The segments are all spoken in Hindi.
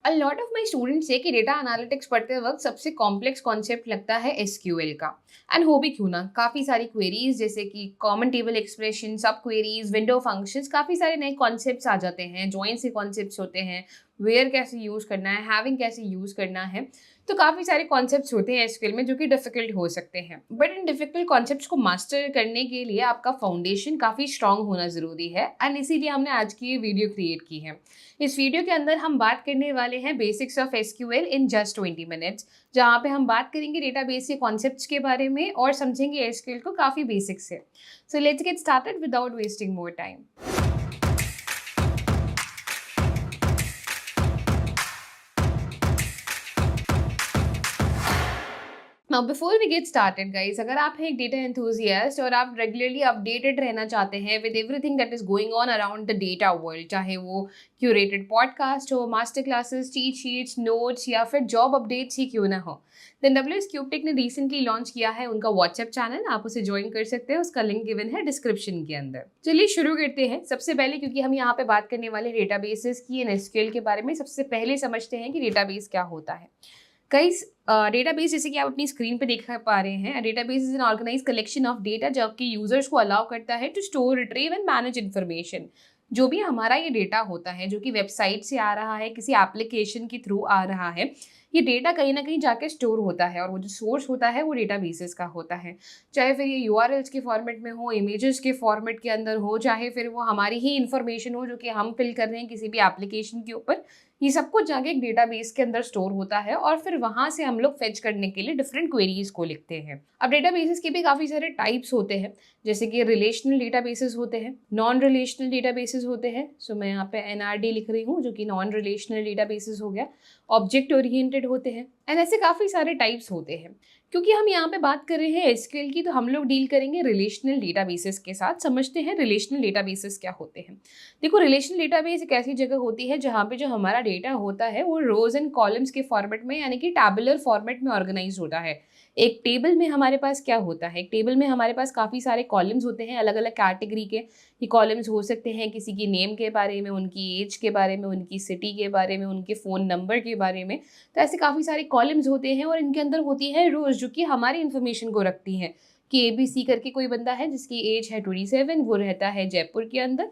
A lot of my students से कि डेटा एनालिटिक्स पढ़ते वक्त सबसे कॉम्प्लेक्स कॉन्सेप्ट लगता है एसक्यूएल का। एंड हो भी क्यों ना, काफ़ी सारी क्वेरीज जैसे कि कॉमन टेबल एक्सप्रेशन, सब क्वेरीज, विंडो फंक्शंस, काफ़ी सारे नए कॉन्सेप्ट्स आ जाते हैं, जॉइन से कॉन्सेप्ट्स होते हैं, वेयर कैसे यूज़ करना है, हैविंग कैसे यूज़ करना है। तो काफ़ी सारे कॉन्सेप्ट्स होते हैं एसक्यूएल में जो कि डिफिकल्ट हो सकते हैं, बट इन डिफिकल्ट कॉन्सेप्ट्स को मास्टर करने के लिए आपका फाउंडेशन काफ़ी स्ट्रांग होना ज़रूरी है। एंड इसीलिए हमने आज की ये वीडियो क्रिएट की है। इस वीडियो के अंदर हम बात करने वाले हैं basics of SQL in just 20 minutes, जहाँ पे हम बात करेंगे डेटाबेस के कॉन्सेप्ट्स के बारे में और समझेंगे एसक्यूएल को काफ़ी बेसिक से। So let's get started without wasting more time. Now before we get started guys, अगर आप हैं एक डेटा एंथुसियास्ट और आप रेगुलरली अपडेटेड रहना चाहते हैं with everything that is going on around the data world, चाहे वो क्यूरेटेड पॉडकास्ट हो, master classes, cheat sheets, notes या फिर जॉब अपडेट्स ही क्यों ना हो, देन डब्ल्यूएस क्यूबटेक ने रिसेंटली लॉन्च किया है उनका व्हाट्सएप चैनल। आप उसे ज्वाइन कर सकते हैं, उसका लिंक गिवन है डिस्क्रिप्शन के अंदर। चलिए शुरू करते हैं। सबसे पहले, क्योंकि हम यहाँ पे बात करने वाले डेटाबेसेस की एंड एसक्यूएल के बारे में, सबसे पहले समझते हैं कि डेटाबेस क्या होता है। कई डेटाबेस, जैसे कि आप अपनी स्क्रीन पे देख पा रहे हैं, database is an organize collection of data जो कि यूजर्स को अलाउ करता है to store, retrieve and manage information. जो भी हमारा ये डेटा होता है, जो कि वेबसाइट से आ रहा है, किसी एप्लीकेशन के थ्रू आ रहा है, ये डेटा कहीं ना कहीं जाके स्टोर होता है और वो जो सोर्स होता है वो डेटाबेसेस का होता है। चाहे फिर ये यूआरएल्स के फॉर्मेट में हो, इमेजेस के फॉर्मेट के अंदर हो, चाहे फिर वो हमारी ही इंफॉर्मेशन हो जो कि हम फिल कर रहे हैं किसी भी एप्लीकेशन के ऊपर, ये सब कुछ जाके एक डेटाबेस के अंदर स्टोर होता है और फिर वहां से हम लोग फेच करने के लिए डिफरेंट क्वेरीज को लिखते हैं। अब डेटाबेसेस के भी काफी सारे टाइप्स होते हैं, जैसे कि रिलेशनल डेटाबेसेस होते हैं, नॉन रिलेशनल डेटाबेसेस होते हैं। सो मैं यहाँ पे एनआरडी लिख रही हूँ जो कि नॉन रिलेशनल डेटाबेसेस हो गया। ऑब्जेक्ट ओरिएंटेड होते हैं एंड ऐसे काफी सारे टाइप्स होते हैं। क्योंकि हम यहाँ पे बात कर रहे हैं एसक्यूएल की, तो हम लोग डील करेंगे रिलेशनल डेटाबेसेस के साथ। समझते हैं रिलेशनल डेटाबेसेस क्या होते हैं। देखो, रिलेशनल डेटाबेस एक ऐसी जगह होती है जहाँ पे जो हमारा डेटा होता है वो रोज एंड कॉलम्स के फॉर्मेट में, यानी कि टैबुलर फॉर्मेट में ऑर्गेनाइज होता है। एक टेबल में हमारे पास क्या होता है, एक टेबल में हमारे पास काफ़ी सारे कॉलम्स होते हैं अलग अलग कैटेगरी के। ये कॉलम्स हो सकते हैं किसी की नेम के बारे में, उनकी एज के बारे में, उनकी सिटी के बारे में, उनके फ़ोन नंबर के बारे में। तो ऐसे काफ़ी सारे कॉलम्स होते हैं और इनके अंदर होती है रोज जो कि हमारी इन्फॉर्मेशन को रखती हैं। कि ABC करके कोई बंदा है जिसकी एज है 27, वो रहता है जयपुर के अंदर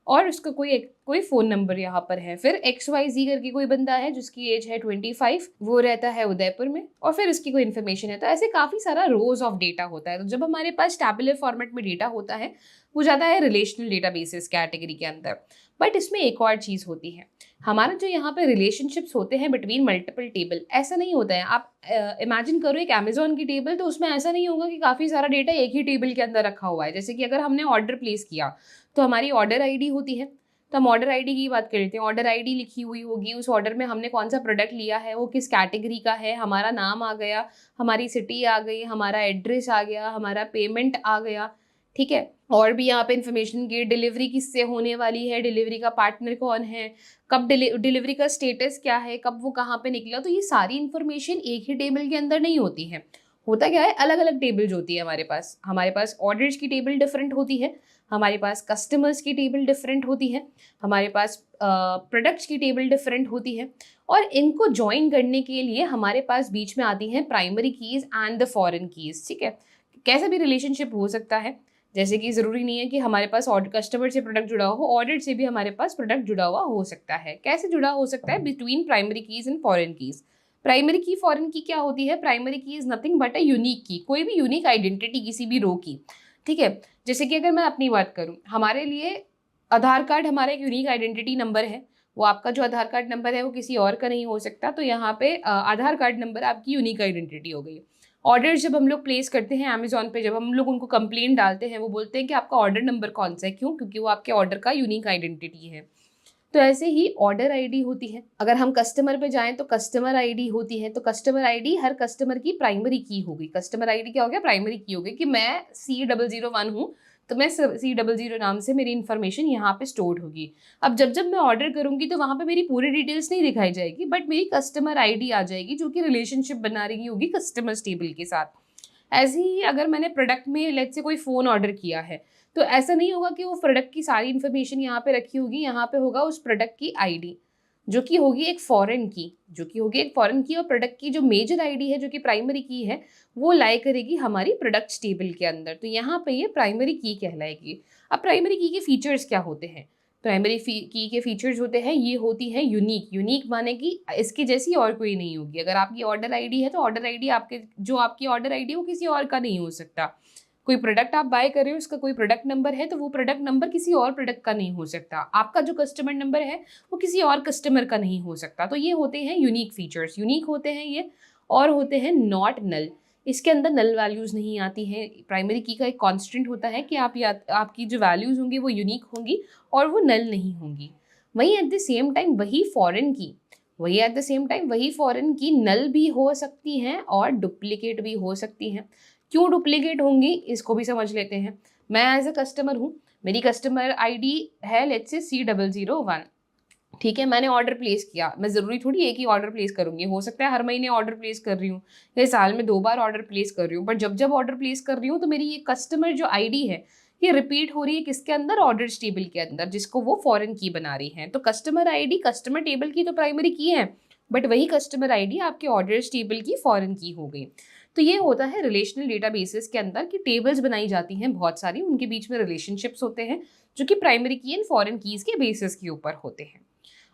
और उसका कोई फ़ोन नंबर यहाँ पर है। फिर XYZ करके कोई बंदा है जिसकी एज है 25, वो रहता है उदयपुर में और फिर उसकी कोई इन्फॉर्मेशन है। तो ऐसे काफ़ी सारा रोज ऑफ डेटा होता है। तो जब हमारे पास टैबुलर फॉर्मेट में डेटा होता है, वो जाता है रिलेशनल डेटाबेसेस कैटेगरी के अंदर। बट इसमें एक और चीज़ होती है, हमारा जो यहाँ पे रिलेशनशिप्स होते हैं बिटवीन मल्टीपल टेबल, ऐसा नहीं होता है। आप इमेजिन करो एक अमेजोन की टेबल, तो उसमें ऐसा नहीं होगा कि काफ़ी सारा डेटा एक ही टेबल के अंदर रखा हुआ है। जैसे कि अगर हमने ऑर्डर प्लेस किया तो हमारी ऑर्डर आईडी होती है। तो हम ऑर्डर आईडी की बात कर लेते हैं। ऑर्डर आईडी लिखी हुई होगी, उस ऑर्डर में हमने कौन सा प्रोडक्ट लिया है, वो किस कैटेगरी का है, हमारा नाम आ गया, हमारी सिटी आ गई, हमारा एड्रेस आ गया, हमारा पेमेंट आ गया। ठीक है। और भी यहाँ पे इन्फॉर्मेशन की, डिलीवरी किससे होने वाली है, डिलीवरी का पार्टनर कौन है, कब डिलीवरी का स्टेटस क्या है, कब वो कहाँ पे निकला। तो ये सारी इन्फॉर्मेशन एक ही टेबल के अंदर नहीं होती है। होता क्या है, अलग अलग टेबल्स होती है हमारे पास ऑर्डर्स की टेबल डिफरेंट होती है, हमारे पास कस्टमर्स की टेबल डिफरेंट होती है, हमारे पास प्रोडक्ट्स की टेबल डिफरेंट होती है। और इनको ज्वाइन करने के लिए हमारे पास बीच में आती हैं primary keys and the foreign keys. ठीक है। कैसा भी रिलेशनशिप हो सकता है, जैसे कि ज़रूरी नहीं है कि हमारे पास कस्टमर से प्रोडक्ट जुड़ा हो, ऑर्डर से भी हमारे पास प्रोडक्ट जुड़ा हुआ हो सकता है। कैसे जुड़ा हो सकता है, between primary keys and foreign keys. Primary की, फॉरेन की क्या होती है, प्राइमरी की is nothing but a unique की, कोई भी यूनिक आइडेंटिटी किसी भी रो की। ठीक है। जैसे कि अगर मैं अपनी बात करूँ, हमारे लिए आधार कार्ड हमारा एक यूनिक आइडेंटिटी नंबर है। वो आपका जो आधार कार्ड नंबर है वो किसी और का नहीं हो सकता। तो यहाँ पे आधार कार्ड नंबर आपकी यूनिक आइडेंटिटी हो गई। ऑर्डर जब हम लोग प्लेस करते हैं अमेजोन पे, जब हम लोग उनको कंप्लेंट डालते हैं, वो बोलते हैं कि आपका ऑर्डर नंबर कौन सा है। क्यों? क्योंकि वो आपके ऑर्डर का यूनिक आइडेंटिटी है। तो ऐसे ही ऑर्डर आईडी होती है। अगर हम कस्टमर पे जाएं तो कस्टमर आईडी होती है। तो कस्टमर आईडी हर कस्टमर की प्राइमरी की होगी। कस्टमर आईडी क्या हो गया, प्राइमरी की हो गई कि मैं C001 हूँ, तो मैं C00 नाम से मेरी इन्फॉर्मेशन यहाँ पे स्टोर्ड होगी। अब जब जब मैं ऑर्डर करूंगी तो वहां पे मेरी पूरी डिटेल्स नहीं दिखाई जाएगी, बट मेरी कस्टमर आईडी आ जाएगी जो कि रिलेशनशिप बना रही होगी कस्टमर्स टेबल के साथ। ऐसे ही अगर मैंने प्रोडक्ट में लेट्स से कोई फ़ोन ऑर्डर किया है, तो ऐसा नहीं होगा कि वो प्रोडक्ट की सारी इन्फॉर्मेशन यहाँ पे रखी होगी। यहाँ पे होगा उस प्रोडक्ट की आईडी। जो कि होगी एक फॉरेन की, और प्रोडक्ट की जो मेजर आईडी है जो कि प्राइमरी की है वो लाई करेगी हमारी प्रोडक्ट्स टेबल के अंदर। तो यहाँ पे ये प्राइमरी की कहलाएगी। अब प्राइमरी की के फीचर्स क्या होते हैं? प्राइमरी की के फीचर्स होते हैं, ये होती है यूनिक माने कि इसकी जैसी और कोई नहीं होगी। अगर आपकी ऑर्डर आईडी है तो ऑर्डर आईडी आपकी ऑर्डर आईडी वो किसी और का नहीं हो सकता। कोई प्रोडक्ट आप बाय कर रहे हो, उसका कोई प्रोडक्ट नंबर है तो वो प्रोडक्ट नंबर किसी और प्रोडक्ट का नहीं हो सकता। आपका जो कस्टमर नंबर है वो किसी और कस्टमर का नहीं हो सकता। तो ये होते हैं यूनिक फीचर्स, यूनिक होते हैं ये। और होते हैं नॉट नल, इसके अंदर नल वैल्यूज़ नहीं आती हैं। प्राइमरी की का एक कांस्टेंट होता है कि आपकी जो वैल्यूज़ होंगी वो यूनिक होंगी और वो नल नहीं होंगी। वहीं एट द सेम टाइम वही फॉरेन की नल भी हो सकती हैं और डुप्लीकेट भी हो सकती हैं। क्यों डुप्लीकेट होंगी इसको भी समझ लेते हैं। मैं एज अ कस्टमर हूँ, मेरी कस्टमर आईडी है लेट्स से C001, ठीक है। मैंने ऑर्डर प्लेस किया, मैं ज़रूरी थोड़ी एक ही ऑर्डर प्लेस करूँगी, हो सकता है हर महीने ऑर्डर प्लेस कर रही हूँ या साल में 2 बार ऑर्डर प्लेस कर रही हूँ, बट जब ऑर्डर प्लेस कर रही हूँ तो मेरी ये कस्टमर जो आईडी है ये रिपीट हो रही है किसके अंदर? ऑर्डर्स टेबल के अंदर, जिसको वो फॉरेन की बना रही है। तो कस्टमर आईडी कस्टमर टेबल की तो प्राइमरी की है, बट वही कस्टमर आईडी आपके ऑर्डर्स टेबल की फॉरेन की हो गई। तो ये होता है रिलेशनल डेटाबेसेस के अंदर कि टेबल्स बनाई जाती हैं बहुत सारी, उनके बीच में रिलेशनशिप्स होते हैं जो कि प्राइमरी की एंड फॉरेन कीज के बेसिस के ऊपर होते हैं।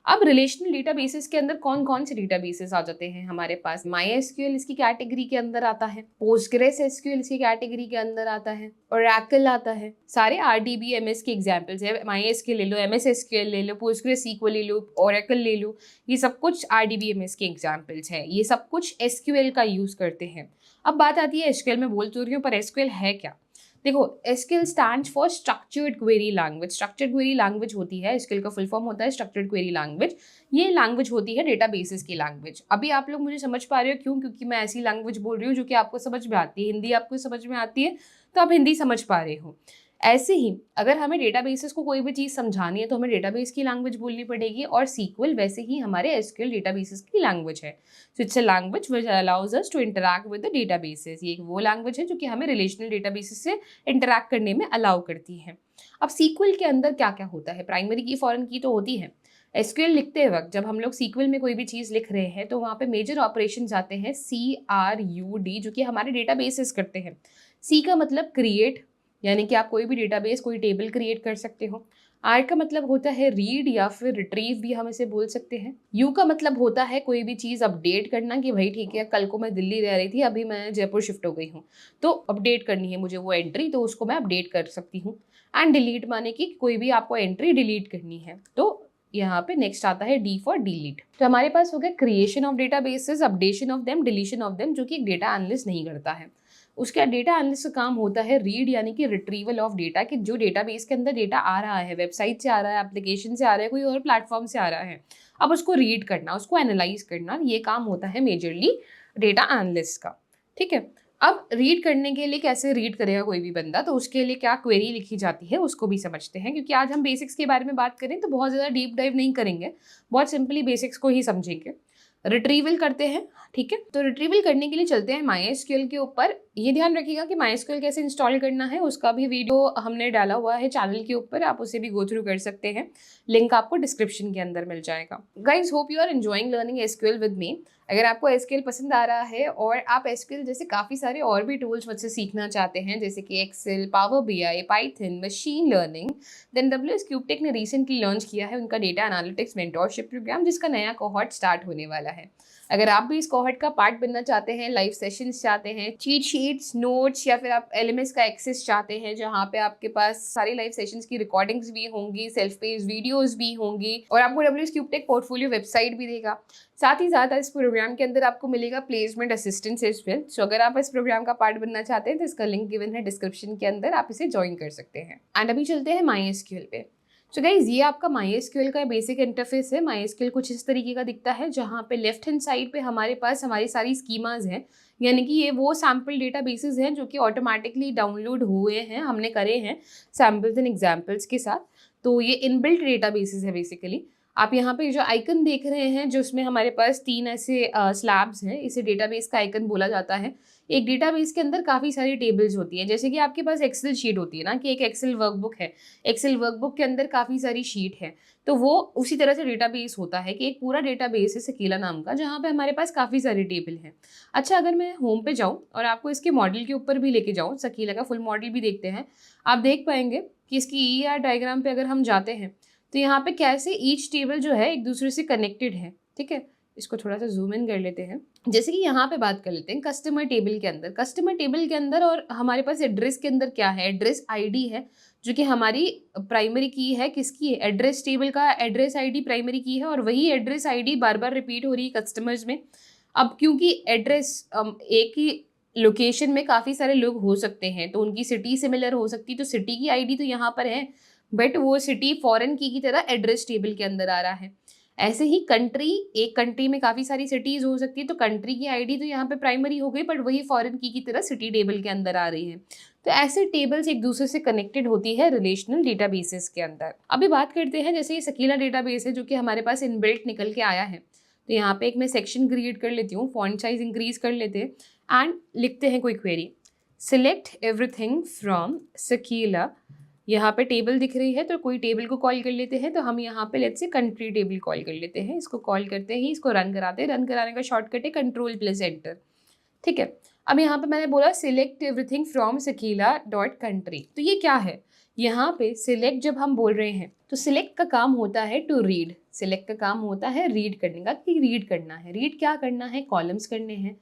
अब रिलेशनल डेटाबेसेस के अंदर कौन कौन से डेटाबेसेस आ जाते हैं हमारे पास? MySQL इसकी कैटेगरी के अंदर आता है, PostgreSQL इसकी कैटेगरी के अंदर आता है, Oracle आता है। सारे RDBMS के एग्जाम्पल्स है। MySQL ले लो, MS SQL ले लो, PostgreSQL ले लो, Oracle ले लो, ये सब कुछ RDBMS के एग्जाम्पल्स है। ये सब कुछ SQL का यूज करते हैं। अब बात आती है SQL में बोल तो रही हूँ, पर SQL है क्या? देखो, SQL stands for structured query language. Structured query language होती है, SQL का फुल फॉर्म होता है स्ट्रक्चर्ड क्वेरी लैंग्वेज। ये लैंग्वेज होती है डेटाबेसेस की लैंग्वेज। अभी आप लोग मुझे समझ पा रहे हो क्यों? क्योंकि मैं ऐसी लैंग्वेज बोल रही हूँ जो कि आपको समझ में आती है। हिंदी आपको समझ में आती है तो आप हिंदी समझ पा रहे हो। ऐसे ही अगर हमें डेटाबेसेस को कोई भी चीज़ समझानी है तो हमें डेटाबेस की लैंग्वेज बोलनी पड़ेगी, और SQL वैसे ही हमारे SQL डेटाबेसेस की लैंग्वेज है। So it's a language which allows us to interact with the databases. ये वो लैंग्वेज है जो कि हमें रिलेशनल डेटाबेसेस से इंटरैक्ट करने में अलाउ करती है। अब SQL के अंदर क्या क्या होता है? प्राइमरी की फॉरेन की तो होती है। SQL लिखते वक्त जब हम लोग SQL में कोई भी चीज़ लिख रहे हैं तो वहाँ पे मेजर ऑपरेशंस आते हैं CRUD, जो कि हमारे डेटाबेसेस करते हैं। C का मतलब क्रिएट, यानी कि आप कोई भी डेटाबेस कोई टेबल क्रिएट कर सकते हो। R का मतलब होता है रीड या फिर रिट्रीव भी हम इसे बोल सकते हैं। U का मतलब होता है कोई भी चीज़ अपडेट करना कि भाई ठीक है, कल को मैं दिल्ली रह रही थी, अभी मैं जयपुर शिफ्ट हो गई हूँ, तो अपडेट करनी है मुझे वो एंट्री, तो उसको मैं अपडेट कर सकती हूँ। एंड डिलीट माने कि कोई भी आपको एंट्री डिलीट करनी है। तो यहाँ पे नेक्स्ट आता है D फॉर डिलीट। तो हमारे पास हो गया creation of databases, updation of them, deletion of them, जो कि एक डेटा एनालिस्ट नहीं करता है। उसका डेटा एनालिस्ट का काम होता है रीड यानी कि रिट्रीवल ऑफ डेटा, कि जो डेटाबेस के अंदर डेटा आ रहा है, वेबसाइट से आ रहा है, एप्लीकेशन से आ रहा है, कोई और प्लेटफॉर्म से आ रहा है, अब उसको रीड करना, उसको एनालाइज करना, ये काम होता है मेजरली डेटा एनालिस्ट का। ठीक है। अब रीड करने के लिए कैसे रीड करेगा कोई भी बंदा, तो उसके लिए क्या क्वेरी लिखी जाती है उसको भी समझते हैं, क्योंकि आज हम बेसिक्स के बारे में बात करें तो बहुत ज़्यादा डीप डाइव नहीं करेंगे, बहुत सिंपली बेसिक्स को ही समझेंगे। रिट्रीवल करते हैं, ठीक है। तो रिट्रीवल करने के लिए चलते हैं MySQL के ऊपर। ये ध्यान रखिएगा कि MySQL कैसे इंस्टॉल करना है, उसका भी वीडियो हमने डाला हुआ है चैनल के ऊपर, आप उसे भी गो थ्रू कर सकते हैं, लिंक आपको डिस्क्रिप्शन के अंदर मिल जाएगा। Guys, hope you are enjoying learning SQL with me. अगर आपको SQL पसंद आ रहा है और आप SQL जैसे काफ़ी सारे और भी टूल्स मुझसे सीखना चाहते हैं, जैसे कि Excel, Power BI, Python, machine learning, then WS Cube Tech ने रिसेंटली लॉन्च किया है उनका डेटा एनालिटिक्स मेंटोरशिप प्रोग्राम, जिसका नया कोहॉर्ट स्टार्ट होने वाला है। अगर आप भी इस कोहॉर्ट का पार्ट बनना चाहते हैं, लाइव सेशंस चाहते हैं, चीट शीट्स, नोट्स, या फिर आप LMS का एक्सेस चाहते हैं जहाँ पे आपके पास सारी लाइव सेशंस की रिकॉर्डिंग्स भी होंगी, सेल्फ पेज वीडियोस भी होंगी, और आपको WS क्यूबटेक पोर्टफोलियो वेबसाइट भी देगा। साथ ही साथ इस प्रोग्राम के अंदर आपको मिलेगा प्लेसमेंट असिस्टेंस एज वेल। सो अगर आप इस प्रोग्राम का पार्ट बनना चाहते हैं तो इसका लिंक गिवन है डिस्क्रिप्शन के अंदर, आप इसे ज्वाइन कर सकते हैं। एंड अभी चलते हैं MySQL पे। सो गाइज, ये आपका MySQL का बेसिक इंटरफेस है। MySQL कुछ इस तरीके का दिखता है, जहाँ पे लेफ्ट हैंड साइड पे हमारे पास हमारी सारी स्कीमाज हैं, यानी कि ये वो सैम्पल डेटाबेसेस हैं जो कि ऑटोमेटिकली डाउनलोड हुए हैं, हमने करे हैं सैम्पल्स एंड एग्जाम्पल्स के साथ। तो ये इनबिल्ट डेटाबेसेस है बेसिकली। आप यहाँ पे जो आइकन देख रहे हैं, जो उसमें हमारे पास 3 ऐसे स्लैब्स हैं, इसे डेटाबेस का आइकन बोला जाता है। एक डेटाबेस के अंदर काफ़ी सारी टेबल्स होती हैं, जैसे कि आपके पास एक्सेल शीट होती है ना, कि एक एक्सेल वर्कबुक है, एक्सेल वर्कबुक के अंदर काफ़ी सारी शीट है, तो वो उसी तरह से डेटाबेस होता है कि एक पूरा डेटाबेस है सकीला नाम का, जहाँ पे हमारे पास काफ़ी सारी टेबल हैं। अच्छा, अगर मैं होम पे जाऊँ और आपको इसके मॉडल के ऊपर भी लेके जाऊँ, सकीला का फुल मॉडल भी देखते हैं, आप देख पाएंगे कि इसकी ER डायग्राम पे अगर हम जाते हैं तो यहाँ पे कैसे ईच टेबल जो है एक दूसरे से कनेक्टेड है। ठीक है, इसको थोड़ा सा जूम इन कर लेते हैं। जैसे कि यहाँ पे बात कर लेते हैं कस्टमर टेबल के अंदर, कस्टमर टेबल के अंदर और हमारे पास एड्रेस के अंदर क्या है, एड्रेस आईडी है, जो कि हमारी प्राइमरी की है। किसकी है? एड्रेस टेबल का एड्रेस आईडी प्राइमरी की है, और वही एड्रेस आईडी बार बार रिपीट हो रही है कस्टमर्स में। अब क्योंकि एड्रेस एक ही लोकेशन में काफ़ी सारे लोग हो सकते हैं, तो उनकी सिटी सिमिलर हो सकती है, तो सिटी की आईडी तो यहाँ पर है, बट वो सिटी फॉरेन की तरह एड्रेस टेबल के अंदर आ रहा है। ऐसे ही कंट्री, एक कंट्री में काफ़ी सारी सिटीज़ हो सकती है, तो कंट्री की आईडी तो यहाँ पे प्राइमरी हो गई, बट वही फॉरेन की तरह सिटी टेबल के अंदर आ रही है। तो ऐसे टेबल्स एक दूसरे से कनेक्टेड होती है रिलेशनल डेटाबेसेस के अंदर। अभी बात करते हैं, जैसे ये सकीला डेटाबेस है जो कि हमारे पास इनबिल्ट निकल के आया है, तो यहाँ पे एक मैं सेक्शन क्रिएट कर लेती हूँ, फॉन्ट साइज इंक्रीज कर लेते हैं एंड लिखते हैं कोई क्वेरी, सिलेक्ट एवरीथिंग फ्रॉम सकीला। यहाँ पे टेबल दिख रही है, तो कोई टेबल को कॉल कर लेते हैं, तो हम यहाँ पे let's say country table call कर लेते हैं। इसको कॉल करते ही इसको रन कराते हैं, रन कराने का शॉर्टकट है Ctrl+Enter। ठीक है, अब यहाँ पे मैंने बोला select everything from Sakila dot country, तो ये क्या है? यहाँ पे सिलेक्ट जब हम बोल रहे हैं तो सिलेक्ट का काम होता है टू रीड, सिलेक्ट का काम होता है रीड करने का, कि रीड करना है। रीड क्या करना है? कॉलम्स करने हैं।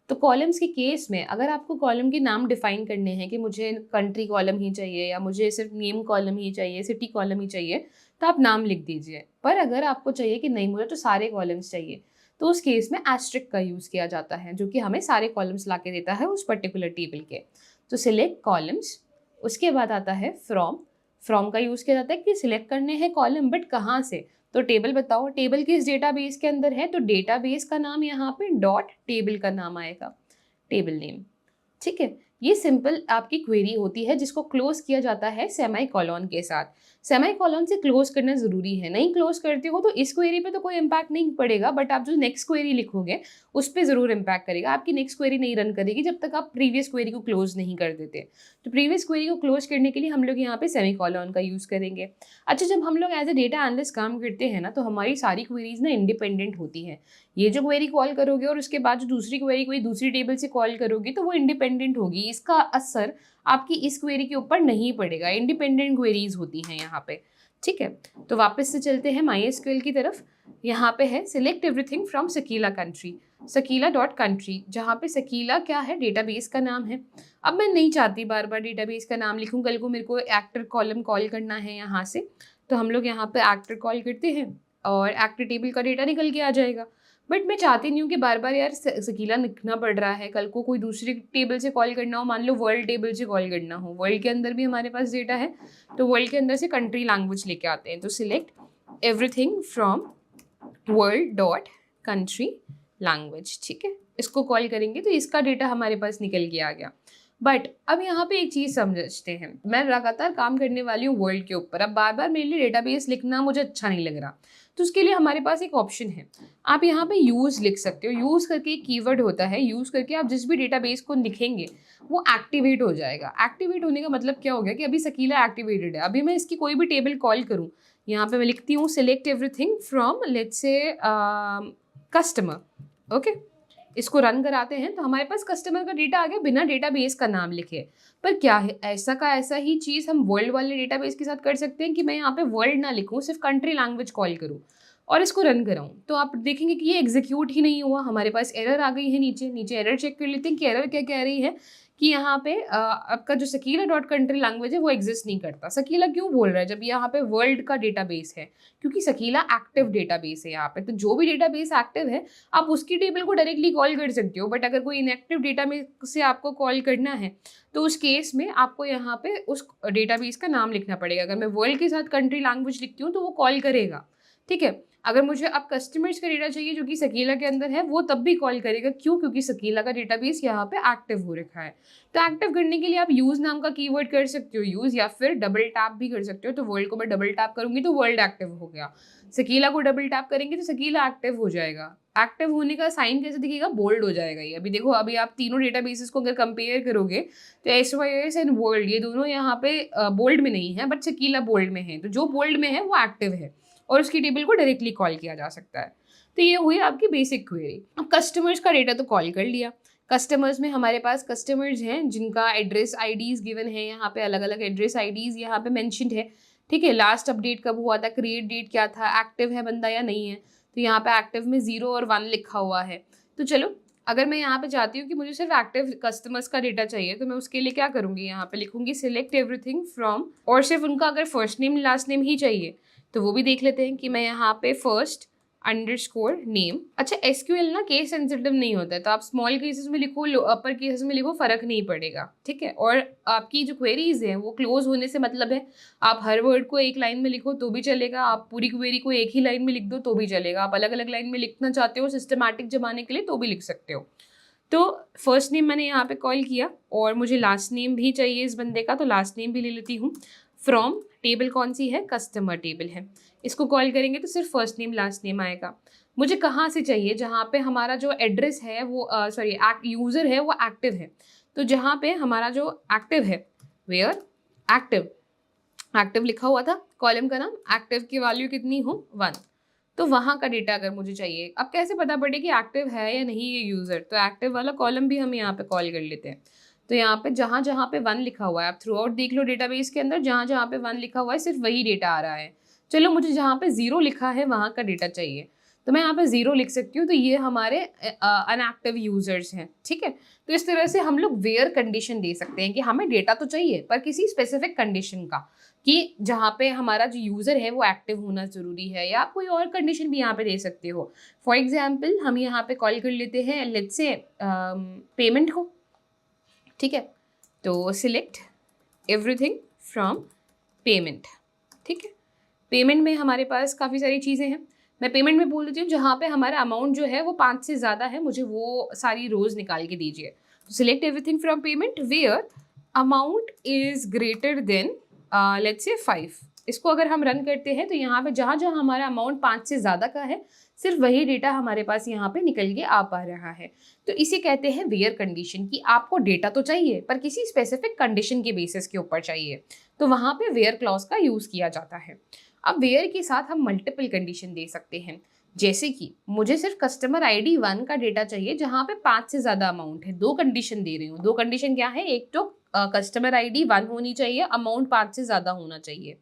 तो कॉलम्स के केस में अगर आपको कॉलम के नाम डिफाइन करने हैं कि मुझे कंट्री कॉलम ही चाहिए या मुझे सिर्फ नेम कॉलम ही चाहिए, सिटी कॉलम ही चाहिए, तो आप नाम लिख दीजिए। पर अगर आपको चाहिए कि नहीं मुझे तो सारे कॉलम्स चाहिए, तो उस केस में एस्ट्रिक का यूज़ किया जाता है, जो कि हमें सारे कॉलम्स ला के देता है उस पर्टिकुलर टेबल के। तो सिलेक्ट कॉलम्स, उसके बाद आता है फ्रॉम। फ्रॉम का यूज़ किया जाता है कि सिलेक्ट करने हैं कॉलम, बट कहाँ से? तो टेबल बताओ, टेबल किस डेटाबेस के अंदर है, तो डेटाबेस का नाम यहाँ पे डॉट टेबल का नाम आएगा, टेबल नेम। ठीक है, ये सिंपल आपकी क्वेरी होती है जिसको क्लोज किया जाता है सेमी कॉलन के साथ। सेमी कॉलन से क्लोज करना ज़रूरी है, नहीं क्लोज करते हो तो इस क्वेरी पे तो कोई इम्पैक्ट नहीं पड़ेगा, बट आप जो नेक्स्ट क्वेरी लिखोगे उस पर ज़रूर इम्पैक्ट करेगा। आपकी नेक्स्ट क्वेरी नहीं रन करेगी जब तक आप प्रीवियस क्वेरी को क्लोज नहीं कर देते। तो प्रीवियस क्वेरी को क्लोज करने के लिए हम लोग यहाँ पे सेमी कॉलन का यूज़ करेंगे। अच्छा, जब हम लोग एज ए डेटा एनालिस्ट काम करते हैं ना, तो हमारी सारी क्वेरीज ना इंडिपेंडेंट होती हैं। ये जो क्वेरी कॉल करोगे और उसके बाद जो दूसरी क्वेरी कोई दूसरी टेबल से कॉल करोगे तो वो इंडिपेंडेंट होगी, इसका असर आपकी इस क्वेरी के ऊपर नहीं पड़ेगा। इंडिपेंडेंट क्वेरीज होती हैं यहाँ पे। ठीक है, तो वापस से चलते हैं MySQL की तरफ। यहाँ पे है select everything from Sakila country, Sakila dot country, जहाँ पे सकीला क्या है? डेटाबेस का नाम है। अब मैं नहीं चाहती बार बार डेटाबेस का नाम लिखूँ, कल को मेरे को एक्टर कॉलम कॉल करना है यहाँ से, तो हम लोग यहाँ पे एक्टर कॉल करते हैं और एक्टर टेबल का डेटा निकल के आ जाएगा। बट मैं चाहती नहीं हूँ कि बार बार यार सकीला लिखना पड़ रहा है, कल को कोई दूसरी टेबल से कॉल करना हो, मान लो वर्ल्ड टेबल से कॉल करना हो, वर्ल्ड के अंदर भी हमारे पास डेटा है, तो वर्ल्ड के अंदर से कंट्री लैंग्वेज लेके आते हैं। तो select everything from world dot country language. ठीक है, इसको कॉल करेंगे तो इसका डेटा हमारे पास निकल के आ गया। बट अब यहाँ पे एक चीज़ समझते हैं, मैं लगातार काम करने वाली हूँ वर्ल्ड के ऊपर, अब बार बार मेरे लिए डेटाबेस लिखना मुझे अच्छा नहीं लग रहा, तो उसके लिए हमारे पास एक ऑप्शन है, आप यहाँ पे यूज़ लिख सकते हो। यूज़ करके एक कीवर्ड होता है, यूज़ करके आप जिस भी डेटाबेस को लिखेंगे वो एक्टिवेट हो जाएगा। एक्टिवेट होने का मतलब क्या हो गया कि अभी सकीला एक्टिवेटेड है, अभी मैं इसकी कोई भी टेबल कॉल करूँ, यहाँ पे मैं लिखती हूँ select everything from let's say customer. Okay, इसको रन कराते हैं तो हमारे पास कस्टमर का डेटा आ गया बिना डेटाबेस का नाम लिखे। पर क्या है, ऐसा का ऐसा ही चीज़ हम वर्ल्ड वाले डेटाबेस के साथ कर सकते हैं कि मैं यहाँ पे वर्ल्ड ना लिखूँ, सिर्फ कंट्री लैंग्वेज कॉल करूँ और इसको रन कराऊँ, तो आप देखेंगे कि ये एग्जीक्यूट ही नहीं हुआ, हमारे पास एरर आ गई है। नीचे एरर चेक कर लेते हैं कि एरर क्या कह रही है, कि यहाँ पे आपका जो सकीला डॉट कंट्री लैंग्वेज है वो एग्जिस्ट नहीं करता। सकीला क्यों बोल रहा है जब यहाँ पे वर्ल्ड का डेटाबेस है? क्योंकि सकीला एक्टिव डेटाबेस है यहाँ पे, तो जो भी डेटाबेस एक्टिव है आप उसकी टेबल को डायरेक्टली कॉल कर सकते हो। बट अगर कोई इनएक्टिव डेटाबेस से आपको कॉल करना है तो उस केस में आपको यहाँ पे उस डेटाबेस का नाम लिखना पड़ेगा। अगर मैं वर्ल्ड के साथ कंट्री लैंग्वेज लिखती हूँ तो वो कॉल करेगा। ठीक है, अगर मुझे अब कस्टमर्स का डेटा चाहिए जो कि सकीला के अंदर है, वो तब भी कॉल करेगा। क्यों? क्योंकि सकीला का डेटाबेस यहाँ पे एक्टिव हो रखा है। तो एक्टिव करने के लिए आप यूज़ नाम का कीवर्ड कर सकते हो, यूज़, या फिर डबल टैप भी कर सकते हो। तो वर्ल्ड को मैं डबल टैप करूँगी तो वर्ल्ड एक्टिव हो गया। सकीला को डबल टैप करेंगे तो सकीला एक्टिव हो जाएगा। एक्टिव होने का साइन कैसे दिखेगा? बोल्ड हो जाएगा ये। अभी देखो, अभी आप तीनों डेटाबेसेस को अगर कंपेयर करोगे तो SYS एंड वर्ल्ड, ये दोनों यहाँ पे बोल्ड में नहीं है, बट सकीला बोल्ड में है। तो जो बोल्ड में है वो एक्टिव है और उसकी टेबल को डायरेक्टली कॉल किया जा सकता है। तो ये हुई आपकी बेसिक क्वेरी। अब कस्टमर्स का डेटा तो कॉल कर लिया। कस्टमर्स में हमारे पास कस्टमर्स हैं जिनका एड्रेस आईडीज गिवन है, यहाँ पे अलग अलग एड्रेस आईडीज यहाँ पे मेंशन्ड है। ठीक है, लास्ट अपडेट कब हुआ था, क्रिएट डेट क्या था, एक्टिव है बंदा या नहीं है। तो यहाँ पे एक्टिव में 0 और 1 लिखा हुआ है। तो चलो, अगर मैं यहाँ पे चाहती हूँ कि मुझे सिर्फ एक्टिव कस्टमर्स का डेटा चाहिए, तो मैं उसके लिए क्या करूँगी, यहाँ पे लिखूंगी सिलेक्ट एवरीथिंग फ्रॉम, और सिर्फ उनका अगर फर्स्ट नेम लास्ट नेम ही चाहिए तो वो भी देख लेते हैं कि मैं यहाँ पे फर्स्ट अंडरस्कोर नेम। अच्छा, SQL ना केस सेंसिटिव नहीं होता है, तो आप स्मॉल केसेस में लिखो, अपर केसेस में लिखो, फर्क नहीं पड़ेगा। ठीक है, और आपकी जो क्वेरीज हैं वो क्लोज होने से मतलब है। आप हर वर्ड को एक लाइन में लिखो तो भी चलेगा, आप पूरी क्वेरी को एक ही लाइन में लिख दो तो भी चलेगा, आप अलग अलग लाइन में लिखना चाहते हो सिस्टमैटिक जमाने के लिए तो भी लिख सकते हो। तो फर्स्ट नेम मैंने यहाँ पे कॉल किया और मुझे लास्ट नेम भी चाहिए इस बंदे का, तो लास्ट नेम भी ले लेती हूँ। फ्रॉम टेबल कौन सी है? कस्टमर टेबल है। इसको कॉल करेंगे तो सिर्फ फर्स्ट नेम लास्ट नेम आएगा। मुझे कहाँ से चाहिए? जहाँ पे हमारा जो एड्रेस है वो सॉरी यूज़र है वो एक्टिव है। तो जहाँ पे हमारा जो एक्टिव है, वेयर एक्टिव, एक्टिव लिखा हुआ था, कॉलम का नाम, एक्टिव की वैल्यू कितनी हो? 1। तो वहाँ का डेटा अगर मुझे चाहिए, अब कैसे पता पड़े कि एक्टिव है या नहीं ये यूज़र? तो एक्टिव वाला कॉलम भी हम यहाँ पे कॉल कर लेते हैं। तो यहाँ पे जहाँ जहाँ पे 1 लिखा हुआ है, आप थ्रू आउट देख लो डेटाबेस के अंदर, जहाँ जहाँ पे 1 लिखा हुआ है सिर्फ वही डेटा आ रहा है। चलो, मुझे जहाँ पे 0 लिखा है वहाँ का डेटा चाहिए, तो मैं यहाँ पे 0 लिख सकती हूँ। तो ये हमारे अनएक्टिव यूजर्स हैं। ठीक है, तो इस तरह से हम लोग वेयर कंडीशन दे सकते हैं कि हमें डेटा तो चाहिए पर किसी स्पेसिफिक कंडीशन का, कि जहाँ पे हमारा जो यूज़र है वो एक्टिव होना ज़रूरी है, या आप कोई और कंडीशन भी यहाँ पे दे सकते हो। फॉर एग्जाम्पल, हम यहाँ पे कॉल कर लेते हैं, लेट्स से पेमेंट हो। ठीक है, तो सिलेक्ट एवरीथिंग फ्रॉम पेमेंट। ठीक है, पेमेंट में हमारे पास काफ़ी सारी चीज़ें हैं। मैं पेमेंट में बोल देती हूँ जहाँ पे हमारा अमाउंट जो है वो 5 से ज़्यादा है, मुझे वो सारी रोज़ निकाल के दीजिए। तो select everything from payment where amount is greater than let's say 5। इसको अगर हम रन करते हैं तो यहाँ पे जहाँ जहाँ हमारा अमाउंट 5 से ज़्यादा का है, सिर्फ वही डेटा हमारे पास यहाँ पे निकल के आ पा रहा है। तो इसे कहते हैं वेयर कंडीशन, कि आपको डेटा तो चाहिए पर किसी स्पेसिफिक कंडीशन के बेसिस के ऊपर चाहिए, तो वहाँ पे वेयर क्लॉज का यूज़ किया जाता है। अब वेयर के साथ हम मल्टीपल कंडीशन दे सकते हैं, जैसे कि मुझे सिर्फ कस्टमर ID 1 का डेटा चाहिए जहाँ पे 5 से ज़्यादा अमाउंट है। 2 कंडीशन दे रही हूँ। 2 कंडीशन क्या है? एक तो कस्टमर ID 1 होनी चाहिए, अमाउंट 5 से ज़्यादा होना चाहिए।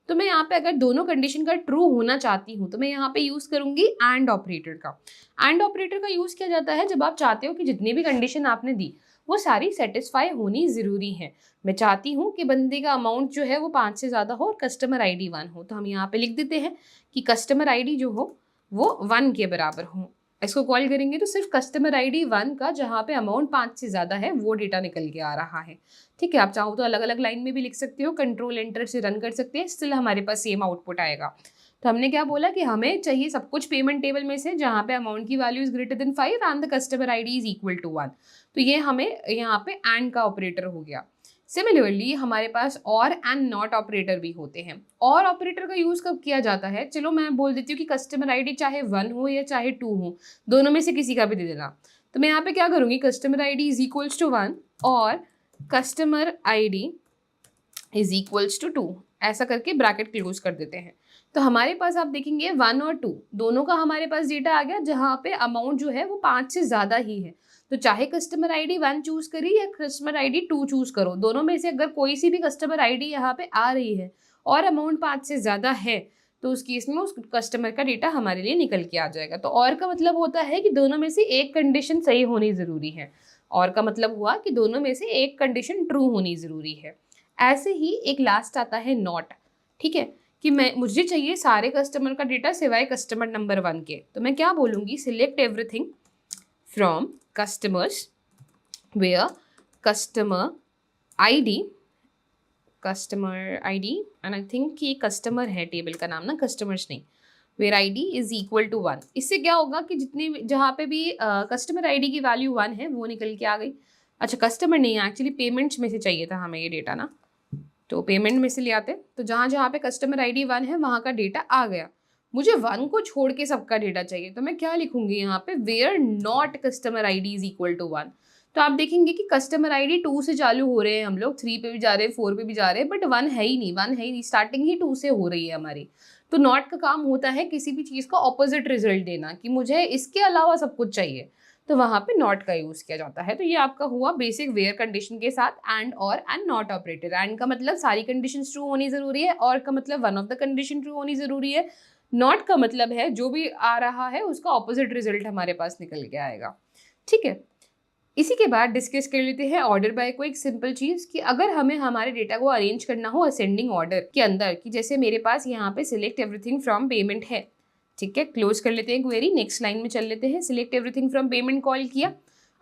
तो मैं यहाँ पे अगर दोनों कंडीशन का ट्रू होना चाहती हूँ तो मैं यहाँ पे यूज़ करूँगी एंड ऑपरेटर का। एंड ऑपरेटर का यूज़ किया जाता है जब आप चाहते हो कि जितनी भी कंडीशन आपने दी वो सारी सेटिस्फाई होनी ज़रूरी है। मैं चाहती हूँ कि बंदे का अमाउंट जो है वो 5 से ज़्यादा हो और कस्टमर ID 1 हो, तो हम यहाँ पे लिख देते हैं कि कस्टमर ID जो हो वो 1 के बराबर हो। इसको कॉल करेंगे तो सिर्फ कस्टमर ID 1 का जहाँ पे अमाउंट 5 से ज़्यादा है वो डेटा निकल के आ रहा है। ठीक है, आप चाहो तो अलग अलग लाइन में भी लिख सकते हो, कंट्रोल एंटर से रन कर सकते हैं, स्टिल हमारे पास सेम आउटपुट आएगा। तो हमने क्या बोला कि हमें चाहिए सब कुछ पेमेंट टेबल में से जहाँ पे अमाउंट की value is greater than 5 and the customer ID is equal to 1। तो ये हमें यहाँ पे एंड का ऑपरेटर हो गया। सिमिलरली हमारे पास और एंड नॉट ऑपरेटर भी होते हैं। और ऑपरेटर का यूज़ कब किया जाता है? चलो मैं बोल देती हूँ कि कस्टमर ID चाहे 1 हो या चाहे 2 हो, दोनों में से किसी का भी दे देना। तो मैं यहाँ पे क्या करूँगी, customer ID is equals to 1 और customer ID is equals to 2, ऐसा करके ब्रैकेट क्लोज कर देते हैं। तो हमारे पास आप देखेंगे 1 और 2 दोनों का हमारे पास डेटा आ गया जहाँ पे अमाउंट जो है वो 5 से ज़्यादा ही है। तो चाहे कस्टमर ID 1 चूज करी या कस्टमर ID 2 चूज करो, दोनों में से अगर कोई सी भी कस्टमर ID यहाँ पे आ रही है और अमाउंट 5 से ज़्यादा है तो उस केस में उस कस्टमर का डेटा हमारे लिए निकल के आ जाएगा। तो और का मतलब होता है कि दोनों में से एक कंडीशन सही होनी ज़रूरी है। और का मतलब हुआ कि दोनों में से एक कंडीशन ट्रू होनी ज़रूरी है। ऐसे ही एक लास्ट आता है नॉट। ठीक है, कि मुझे चाहिए सारे कस्टमर का डेटा सिवाय कस्टमर नंबर 1 के। तो मैं क्या बोलूँगी, select everything from customers where customer ID and I think ये कस्टमर है टेबल का नाम ना, कस्टमर्स नहीं, where ID is equal to 1। इससे क्या होगा कि जितनी जहाँ पे भी कस्टमर ID की वैल्यू 1 है वो निकल के आ गई। अच्छा, कस्टमर नहीं है, एक्चुअली पेमेंट्स में से चाहिए था हमें ये डेटा ना, तो पेमेंट में से ले आते, तो जहाँ जहाँ पे कस्टमर ID 1 है वहाँ का डेटा आ गया। मुझे 1 को छोड़ के सबका डेटा चाहिए, तो मैं क्या लिखूंगी यहाँ पे, where not customer ID is equal to 1। तो आप देखेंगे कि कस्टमर ID 2 से चालू हो रहे हैं, हम लोग 3 पे भी जा रहे हैं, 4 पे भी जा रहे हैं, बट 1 है ही नहीं, 1 है ही नहीं, स्टार्टिंग ही 2 से हो रही है हमारी। तो नॉट का काम होता है किसी भी चीज़ का ऑपोजिट रिजल्ट देना, कि मुझे इसके अलावा सब कुछ चाहिए, तो वहाँ पे नॉट का यूज किया जाता है। तो ये आपका हुआ बेसिक वेयर कंडीशन के साथ एंड और एंड नॉट ऑपरेटर। एंड का मतलब सारी कंडीशंस ट्रू होनी जरूरी है, और का मतलब one of the condition true होनी जरूरी है। नॉट का मतलब है जो भी आ रहा है उसका ऑपोजिट रिजल्ट हमारे पास निकल के आएगा। ठीक है, इसी के बाद डिस्कस कर लेते हैं ऑर्डर बाय को। एक सिंपल चीज कि अगर हमें हमारे डेटा को अरेंज करना हो असेंडिंग ऑर्डर के अंदर, कि जैसे मेरे पास यहाँ पे सिलेक्ट एवरीथिंग फ्रॉम पेमेंट है, ठीक है, क्लोज कर लेते हैं क्वेरी, नेक्स्ट लाइन में चल लेते हैं। Select everything from payment call किया,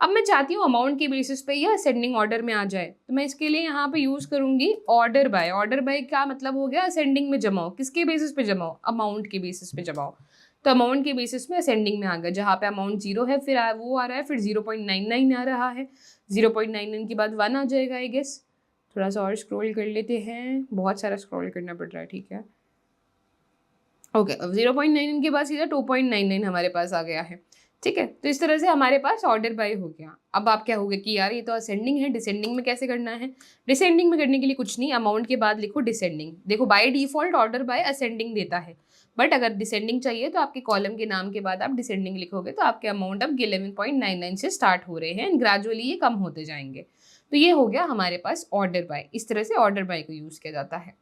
अब मैं चाहती हूँ अमाउंट के बेसिस पे या असेंडिंग ऑर्डर में आ जाए, तो मैं इसके लिए यहाँ पे यूज करूंगी ऑर्डर बाय। ऑर्डर बाय का मतलब हो गया असेंडिंग में जमा हो, किसके बेसिस पे जमा हो, अमाउंट के बेसिस पे जमा हो। तो अमाउंट के बेसिस में असेंडिंग में आ गया, जहाँ पे अमाउंट 0 है फिर वो आ रहा है, फिर 0.99 आ रहा है, 0.99 के बाद 1 आ जाएगा आई गेस। थोड़ा सा और स्क्रॉल कर लेते हैं, बहुत सारा स्क्रॉल करना पड़ रहा है, ठीक है। ओके, अब 0.99 के बाद सीधा 2.99 हमारे पास आ गया है। ठीक है, तो इस तरह से हमारे पास ऑर्डर बाय हो गया। अब आप क्या होगे कि यार ये तो असेंडिंग है, डिसेंडिंग में कैसे करना है। डिसेंडिंग में करने के लिए कुछ नहीं, अमाउंट के बाद लिखो डिसेंडिंग। देखो by default order by ascending देता है, बट अगर डिसेंडिंग चाहिए तो आपके कॉलम के नाम के बाद आप डिसेंडिंग लिखोगे, तो आपके अमाउंट अब 11.99 से स्टार्ट हो रहे हैं एंड ग्रेजुअली ये कम होते जाएंगे। तो ये हो गया हमारे पास ऑर्डर बाय। इस तरह से ऑर्डर बाय को यूज किया जाता है।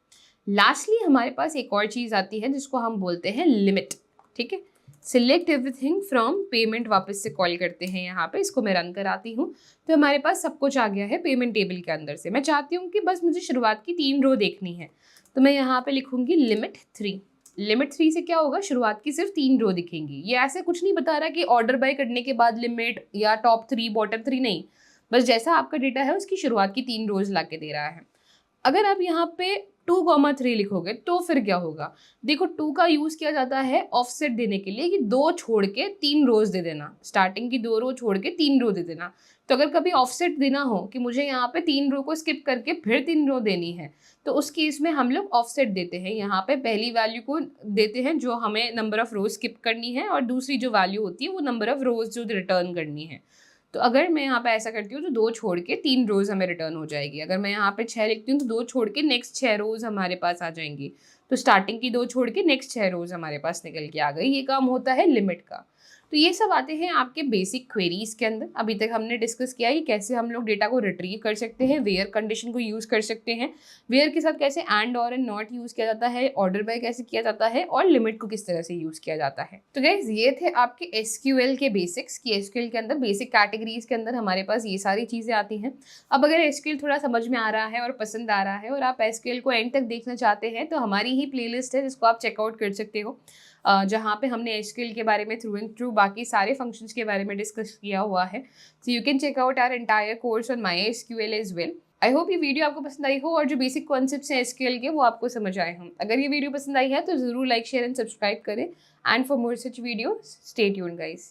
लास्टली हमारे पास एक और चीज आती है जिसको हम बोलते हैं लिमिट। ठीक है, सिलेक्ट एवरीथिंग फ्रॉम पेमेंट वापस से कॉल करते हैं यहाँ पे, इसको मैं रन कराती हूँ। तो हमारे पास सब कुछ आ गया है पेमेंट टेबल के अंदर से। मैं चाहती हूँ कि बस मुझे शुरुआत की 3 रो देखनी है, तो मैं यहाँ पे लिखूंगी लिमिट 3। लिमिट 3 से क्या होगा, शुरुआत की सिर्फ 3 रो दिखेंगी। ये ऐसे कुछ नहीं बता रहा कि ऑर्डर बाय करने के बाद लिमिट या टॉप 3 बॉटम 3, नहीं, बस जैसा आपका डेटा है उसकी शुरुआत की 3 रोज ला के दे रहा है। अगर आप यहाँ पे 2,3 लिखोगे तो फिर क्या होगा, देखो 2 का यूज किया जाता है ऑफसेट देने के लिए, कि 2 छोड़ के 3 रोज दे देना, स्टार्टिंग की 2 रो छोड़ के 3 रो दे देना। तो अगर कभी ऑफसेट देना हो कि मुझे यहाँ पे 3 रो को स्किप करके फिर 3 रो देनी है, तो उस केस में हम लोग ऑफसेट देते हैं। यहाँ पे पहली वैल्यू को देते हैं जो हमें नंबर ऑफ रोज स्किप करनी है, और दूसरी जो वैल्यू होती है वो नंबर ऑफ रोज जो रिटर्न करनी है। तो अगर मैं यहाँ पे ऐसा करती हूँ तो 2 छोड़ के 3 रोज हमें रिटर्न हो जाएगी। अगर मैं यहाँ पे 6 लिखती हूँ तो 2 छोड़ के नेक्स्ट 6 रोज हमारे पास आ जाएंगी। तो स्टार्टिंग की 2 छोड़ के नेक्स्ट 6 रोज हमारे पास निकल के आ गई। ये काम होता है लिमिट का। तो ये सब आते हैं आपके बेसिक क्वेरीज के अंदर। अभी तक हमने डिस्कस किया कि कैसे हम लोग डेटा को रिट्रीव कर सकते हैं, वेयर कंडीशन को यूज कर सकते हैं, वेयर के साथ कैसे एंड और एंड नॉट यूज किया जाता है, ऑर्डर बाय कैसे किया जाता है, और लिमिट को किस तरह से यूज किया जाता है। तो गाइस ये थे आपके एसक्यूएल के बेसिक्स, कि एसक्यूएल के अंदर बेसिक कैटेगरीज के अंदर हमारे पास ये सारी चीजें आती हैं। अब अगर एसक्यूएल थोड़ा समझ में आ रहा है और पसंद आ रहा है और आप एसक्यूएल को एंड तक देखना चाहते हैं, तो हमारी ही प्लेलिस्ट है जिसको आप चेकआउट कर सकते हो, जहाँ पे हमने एसक्यूएल के बारे में थ्रू एंड थ्रू बाकी सारे फंक्शंस के बारे में डिस्कस किया हुआ है। So you can check out our entire course on MySQL as well. I hope ये वीडियो आपको पसंद आई हो और जो बेसिक कॉन्सेप्ट्स हैं एसक्यूएल के वो आपको समझ आए हों। अगर ये वीडियो पसंद आई है तो जरूर लाइक शेयर एंड सब्सक्राइब करें। And for more such video stay tuned guys.